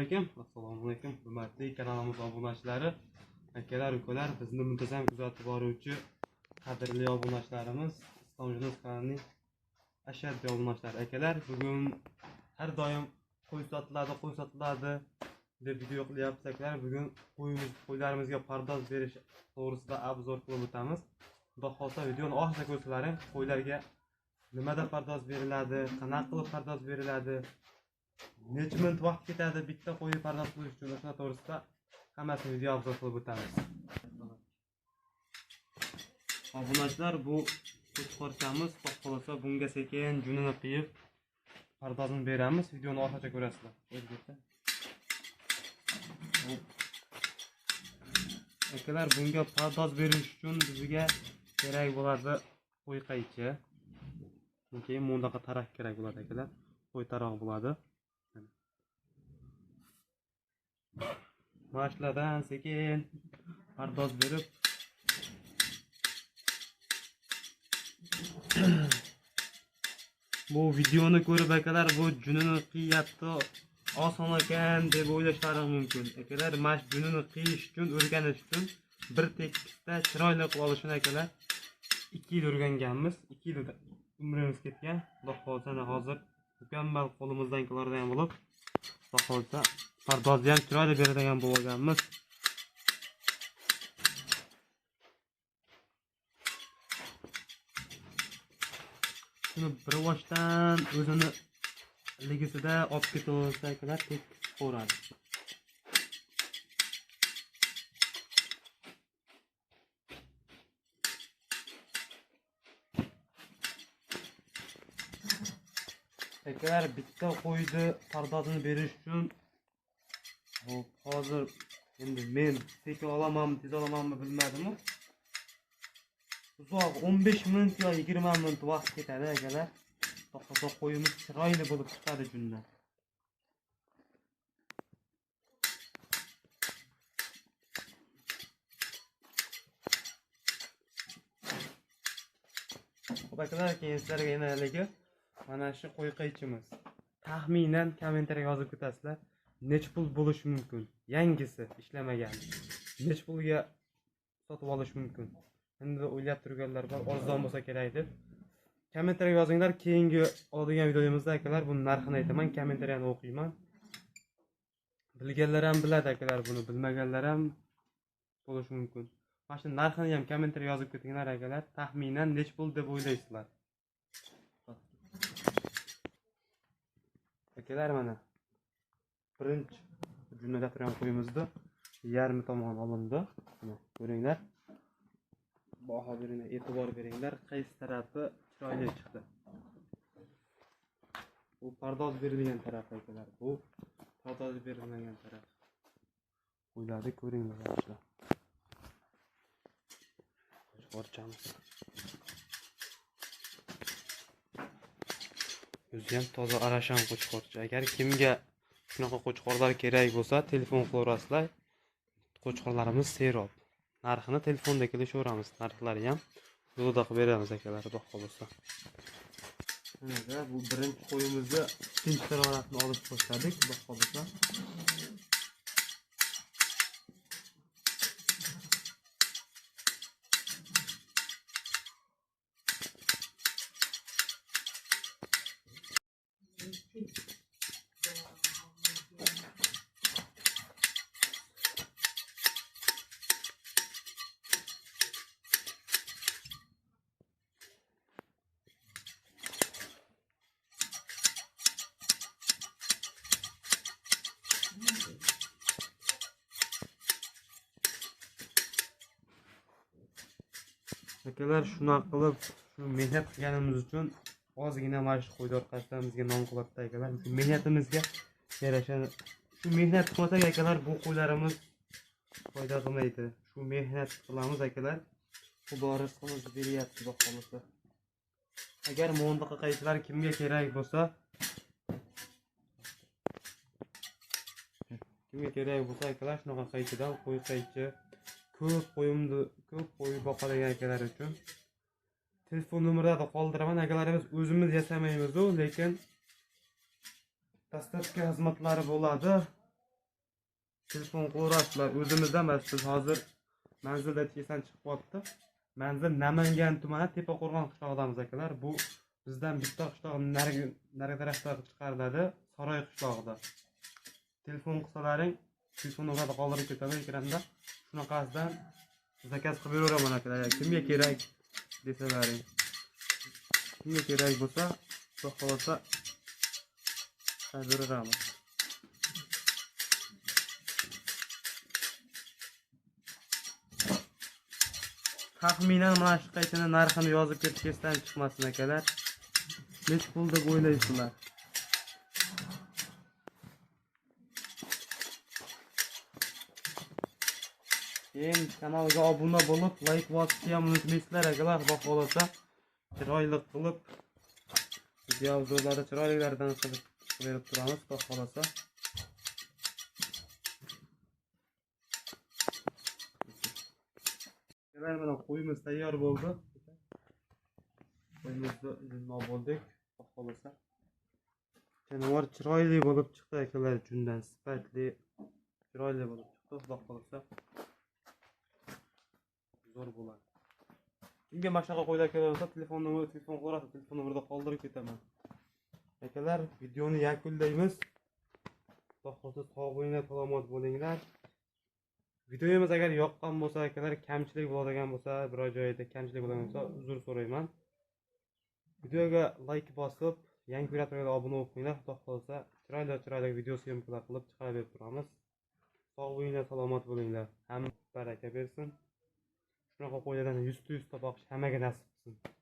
Assalomu alaykum. Hurmatli kanalimiz obunachilari, akalar, ukalar, bizni muntazam kuzatib boruvchi qadrli obunachilarimiz, Islomjo'nos kanalining ashaddiy obunachilari akalar, bugun har doim qo'y sotiladi deb video qilyapmiz akalar. Bugun qo'ylarimizga pardoz berish to'g'risida obzor qilib o'tamiz. Xudo xohlasa videoni oxirigacha ko'rsalaring, qo'ylarga nimada pardoz beriladi, qanaqa qilib pardoz beriladi, necha minut vaqt ketadi bitta qo'yni pardoz qilish uchun, o'sha to'g'risida hammasini video obzor qilib o'tamiz. Obunachilar, bu qo'chqorchamiz, xudo xohlasa bunga sekin junini qiyib pardozini beramiz. Videoni oxirigacha ko'rasizlar. Akalar, bunga pardoz berish uchun bizga kerak bo'ladi qo'y qaychi. Keyin bundaqa tarak kerak bo'ladi akalar. Qo'y taroq bo'ladi. Mashlardan sekin pardoz berib bu videoni ko'rib akalar, bu junini qiyapti, oson ekan deb o'ylashlari mumkin. Akalar, mana shu junini qiyish uchun, o'rganish uchun bir tekisda chiroyli qilib olishni akalar 2 yil o'rganganmiz. 2 yil umrimiz ketgan. Xudo xohlasa hozir mukammal qo'limizdan keladigan bo'lib, xudo xohlasa pardozni ham chiroyli beradigan bo'lganmiz. Shuni bir boshdan o'zini ligisida olib ketaversa akalar, tekis qo'radi. Akalar, bitta qo'yni pardozini berish uchun hozir endi men sekin olamanmi, tez olamanmi bilmadim. Uzoq 15 minut yo 20 minut vaqt ketadi akalar. To'xtasa qo'yimiz chiroyli bo'lib chiqadi jundan. Xo'p akalar, keyin sizlarga yana mana shu qo'y qaychimiz. Taxminan kommentariyaga yozib ketasizlar. Nech pul bo'lishi mumkin? Yangisi ishlamagan. Nech pulga sotib olish mumkin? Endi o'ylab turganlar bor, arzon bo'lsa kerak deb. Kommentariyaga yozinglar, keyingi oladigan videomizda akalar buni narxini aytaman, kommentariyani o'qiyman. Bilganlar ham biladi akalar, buni bilmaganlar ham bo'lishi mumkin. Mana shu narxini ham kommentariyaga yozib ketinglar akalar. Taxminan nech pul deb o'ylaysizlar? Akalar, mana birinchi jurnada turgan qo'yimizni yarmi tomon olindi. Mana ko'ringlar. Baho beringlar, e'tibor beringlar, qaysi tarafi chiroyli chiqdi. Bu pardoz berilgan taraf akalar. Bu pardoz berilmagan taraf. Qo'ylarni ko'ringlar yoshlar. Qo'chqorchamiz. O'zi ham toza arashan qo'chqorcha. Agar kimga shunaqa qo'chqorlar kerak bo'lsa, telefon qilaverasizlar. Qo'chqorlarimiz serob. Narxini telefonda kelishaveramiz. Narxlari ham yo'lda qilib beramiz akalar, xudo xolasa. Mana bu birinchi qo'yimizni tinch haroratini olib boshladik, xudo xolasa. Akalar, shunaqa qilib shu mehnat qilganimiz uchun ozgina mana shu qo'ylar qashtamizga nom qiladi akalar. Shu mehnatimizga yarasha shu mehnat qilmasak akalar, bu qo'ylarimiz foyda qilmaydi. Shu mehnat qilamiz akalar. Xudo rizqimizni beryapti, xudo xolasa. Agar bundaqa qaychilar kimga kerak bo'lsa, akalar, shunaqa qaychidan qo'y qaychi ko'p qo'y boqadigan akalar uchun telefon nomerlarini qoldiraman. Akalarimiz o'zimiz yasamaymiz, lekin dastlabki xizmatlari bo'ladi. telefon qo'rasizlar. O'zimizda emas, biz hozir manzilda kesan chiqib qolibdi. Manzil Namangan tumani Tepaqo'rg'on qishlog'idamiz akalar. Bu bizdan bitta qishloq nariga tarafda chiqariladi, Saroy qishlog'ida. Telefon qilsalaring, telefon nomerida qoldirib ketaman ekranda. Shunaqasidan zakaz qilib beraman akalar. Kimga kerak desalaring. Kimga kerak bo'lsa, xohlasa beraman. Taxminan mana shu qaytini narxini yozib ketishdan chiqmasin akalar. Nech pul deb o'ylaysizlar? Keyin kanalga obuna bo'lib, like bosishni ham unutmaysizlar akalar. Xudo xolasa chiroyli qilib videolarni chiroylilardan qilib berib turamiz, xudo xolasa. Mana qo'yimiz tayyor bo'ldi. Qo'yimizni jundan bo'ldik, xudo xolasa. Jonivor chiroyli bo'lib chiqdi akalar, jundan sifatli, chiroyli bo'lib chiqdi, xudo xolasa. Zo'r bo'ladi. Kimga mashnaqa qo'ylar kerak bo'lsa, telefon qo'rasi, telefon nomerida qoldirib ketaman. Akalar, videoni yakunlaymiz. Xudo xolasa sog' bo'linglar, salomat bo'linglar. Videomiz agar yoqqan bo'lsa, akalar, kamchilik bo'ladigan bo'lsa, biror joyda kamchilik bo'ladigan bo'lsa, uzr so'rayman. Videoga like bosib, yangi ko'radiganlarga obuna bo'lib qo'yinglar. Xudo xolasa chiroyli video syomkalar qilib chiqarib turamiz. Sog' bo'linglar, salomat bo'linglar. Ham baraka bersin. Shunaqa qo'ylardan 100 ta boqish hammaga nasib qilsin.